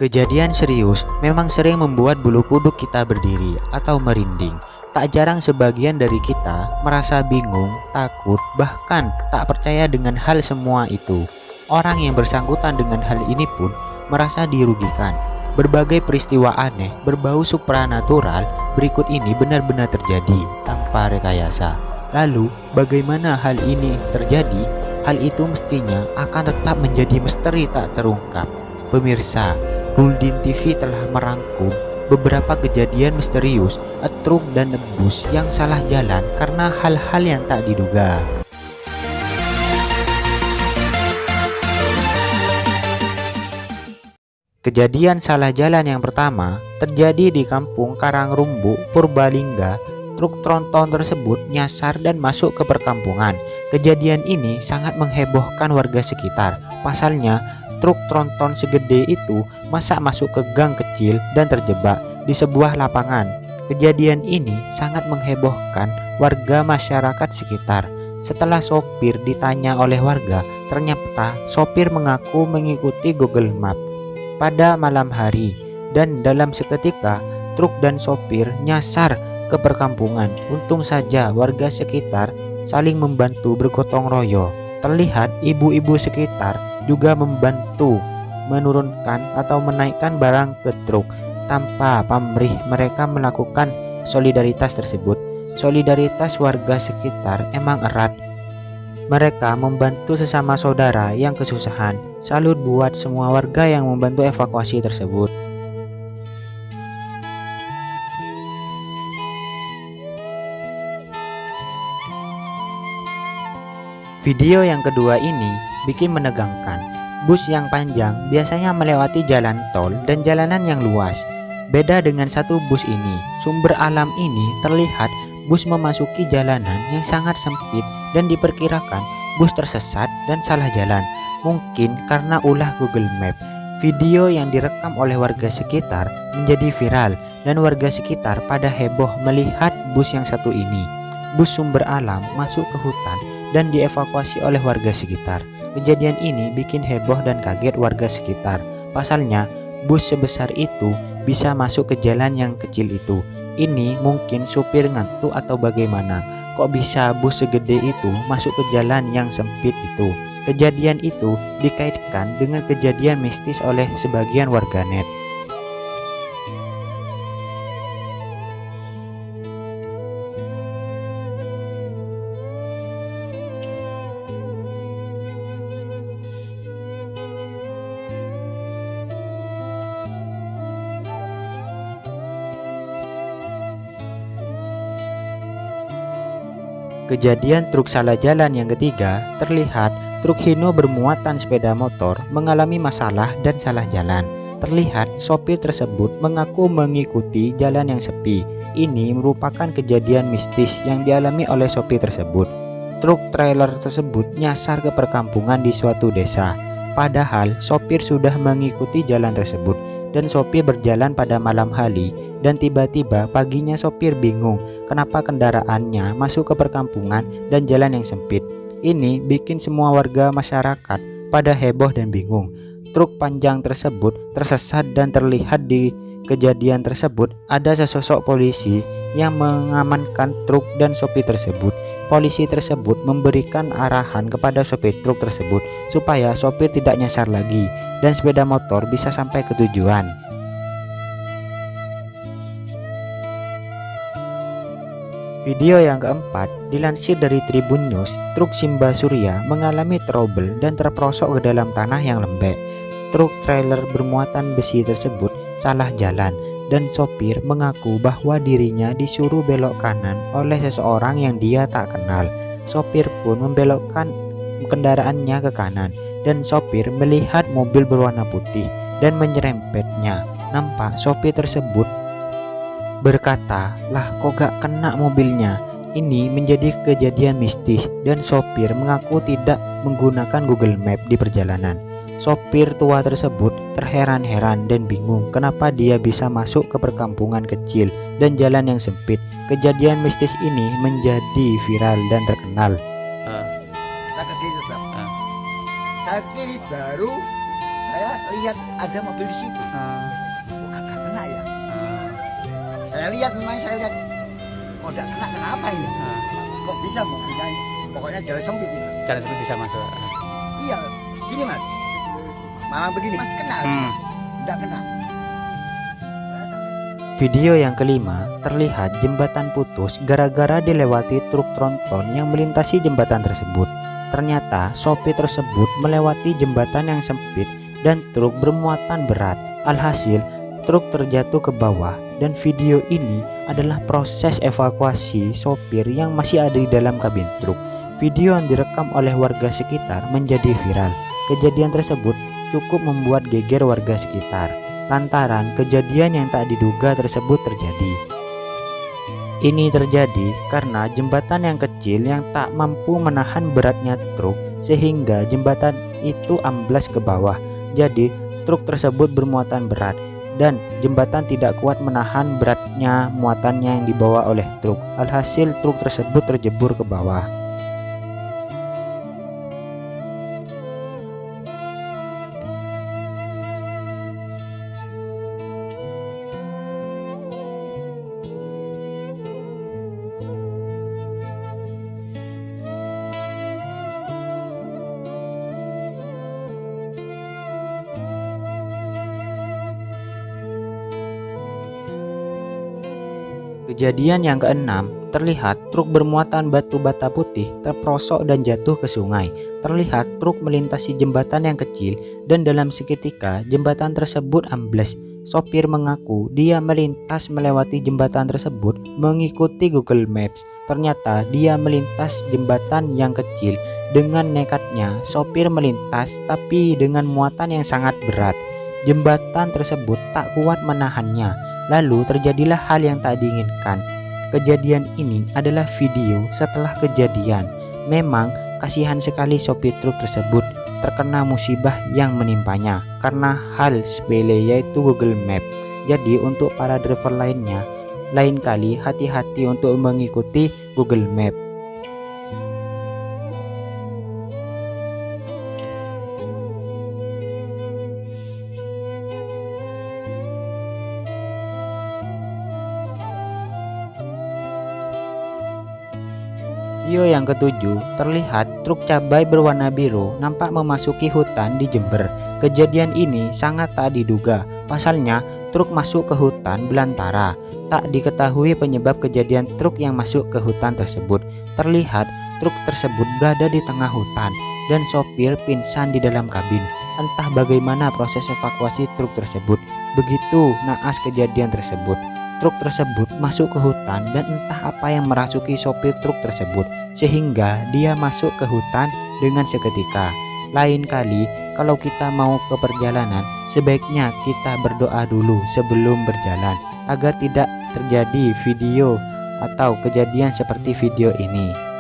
Kejadian serius memang sering membuat bulu kuduk kita berdiri atau merinding. Tak jarang sebagian dari kita merasa bingung, takut, bahkan tak percaya dengan hal semua itu. Orang yang bersangkutan dengan hal ini pun merasa dirugikan. Berbagai peristiwa aneh berbau supranatural berikut ini benar-benar terjadi tanpa rekayasa. Lalu, bagaimana hal ini terjadi? Hal itu mestinya akan tetap menjadi misteri tak terungkap. Pemirsa, Ruldin TV telah merangkum beberapa kejadian misterius, truk dan bus yang salah jalan karena hal-hal yang tak diduga. Kejadian salah jalan yang pertama terjadi di Kampung Karangrumbu, Purbalingga. Truk tronton tersebut nyasar dan masuk ke perkampungan. Kejadian ini sangat menghebohkan warga sekitar. Pasalnya, truk tronton segede itu masa masuk ke gang kecil dan terjebak di sebuah lapangan. Kejadian ini sangat menghebohkan warga masyarakat sekitar. Setelah sopir ditanya oleh warga, ternyata sopir mengaku mengikuti Google Map pada malam hari, dan dalam seketika truk dan sopir nyasar ke perkampungan. Untung saja warga sekitar saling membantu bergotong royong. Terlihat ibu-ibu sekitar juga membantu menurunkan atau menaikkan barang ke truk. Tanpa pamrih mereka melakukan solidaritas tersebut. Solidaritas warga sekitar emang erat. Mereka membantu sesama saudara yang kesusahan. Salut buat semua warga yang membantu evakuasi tersebut. Video yang kedua ini bikin menegangkan. Bus yang panjang biasanya melewati jalan tol dan jalanan yang luas. Beda dengan satu bus ini, sumber alam ini terlihat bus memasuki jalanan yang sangat sempit dan diperkirakan bus tersesat dan salah jalan. Mungkin karena ulah Google Map. Video yang direkam oleh warga sekitar menjadi viral dan warga sekitar pada heboh melihat bus yang satu ini. Bus sumber alam masuk ke hutan dan dievakuasi oleh warga sekitar. Kejadian ini bikin heboh dan kaget warga sekitar. Pasalnya, bus sebesar itu bisa masuk ke jalan yang kecil itu. Ini mungkin supir ngantuk atau bagaimana. Kok bisa bus segede itu masuk ke jalan yang sempit itu? Kejadian itu dikaitkan dengan kejadian mistis oleh sebagian warganet. Kejadian truk salah jalan yang ketiga terlihat truk Hino bermuatan sepeda motor mengalami masalah dan salah jalan. Terlihat sopir tersebut mengaku mengikuti jalan yang sepi. Ini merupakan kejadian mistis yang dialami oleh sopir tersebut. Truk trailer tersebut nyasar ke perkampungan di suatu desa. Padahal sopir sudah mengikuti jalan tersebut dan sopir berjalan pada malam hari. Dan tiba-tiba paginya sopir bingung kenapa kendaraannya masuk ke perkampungan dan jalan yang sempit. Ini bikin semua warga masyarakat pada heboh dan bingung. Truk panjang tersebut tersesat dan terlihat di kejadian tersebut ada sesosok polisi yang mengamankan truk dan sopir tersebut. Polisi tersebut memberikan arahan kepada sopir truk tersebut supaya sopir tidak nyasar lagi dan sepeda motor bisa sampai ke tujuan. Video yang keempat dilansir dari Tribun News. Truk Simba Surya mengalami trouble dan terperosok ke dalam tanah yang lembek. Truk trailer bermuatan besi tersebut salah jalan dan sopir mengaku bahwa dirinya disuruh belok kanan oleh seseorang yang dia tak kenal. Sopir pun membelokkan kendaraannya ke kanan dan sopir melihat mobil berwarna putih dan menyerempetnya. Nampak sopir tersebut berkata, "Lah kok gak kena mobilnya?" Ini menjadi kejadian mistis dan sopir mengaku tidak menggunakan Google Map di perjalanan. Sopir tua tersebut terheran-heran dan bingung kenapa dia bisa masuk ke perkampungan kecil dan jalan yang sempit. Kejadian mistis ini menjadi viral dan terkenal. Saya ke kiri tetap. Saya kiri baru saya lihat ada mobil di situ. Oh, kagak kena ya. Saya lihat, memang saya lihat, oh enggak kena, kenapa ini? Kok bisa mobilnya ini? Pokoknya jalan sempit ini. Jalan sempit bisa masuk. Iya, gini mas, malah begini, mas kena, enggak kena. Video yang kelima, terlihat jembatan putus gara-gara dilewati truk tronton yang melintasi jembatan tersebut. Ternyata sopir tersebut melewati jembatan yang sempit dan truk bermuatan berat. Alhasil, truk terjatuh ke bawah dan video ini adalah proses evakuasi sopir yang masih ada di dalam kabin truk. Video yang direkam oleh warga sekitar menjadi viral. Kejadian tersebut cukup membuat geger warga sekitar lantaran kejadian yang tak diduga tersebut terjadi. Ini terjadi karena jembatan yang kecil yang tak mampu menahan beratnya truk sehingga jembatan itu amblas ke bawah. Jadi truk tersebut bermuatan berat dan jembatan tidak kuat menahan beratnya muatannya yang dibawa oleh truk. Alhasil truk tersebut terjebur ke bawah. Kejadian yang keenam, terlihat truk bermuatan batu bata putih terperosok dan jatuh ke sungai. Terlihat truk melintasi jembatan yang kecil dan dalam seketika jembatan tersebut ambles. Sopir mengaku dia melintas melewati jembatan tersebut mengikuti Google Maps. Ternyata dia melintas jembatan yang kecil. Dengan nekatnya sopir melintas tapi dengan muatan yang sangat berat. Jembatan tersebut tak kuat menahannya. Lalu terjadilah hal yang tak diinginkan. Kejadian ini adalah video setelah kejadian. Memang kasihan sekali sopir truk tersebut terkena musibah yang menimpanya karena hal sepele yaitu Google Map. Jadi untuk para driver lainnya, lain kali hati-hati untuk mengikuti Google Map. Video yang ketujuh, terlihat truk cabai berwarna biru nampak memasuki hutan di Jember. Kejadian ini sangat tak diduga. Pasalnya, truk masuk ke hutan belantara. Tak diketahui penyebab kejadian truk yang masuk ke hutan tersebut. Terlihat truk tersebut berada di tengah hutan dan sopir pingsan di dalam kabin. Entah bagaimana proses evakuasi truk tersebut. Begitu naas kejadian tersebut. Truk tersebut masuk ke hutan dan entah apa yang merasuki sopir truk tersebut sehingga dia masuk ke hutan dengan seketika. Lain kali kalau kita mau ke perjalanan, sebaiknya kita berdoa dulu sebelum berjalan agar tidak terjadi video atau kejadian seperti video ini.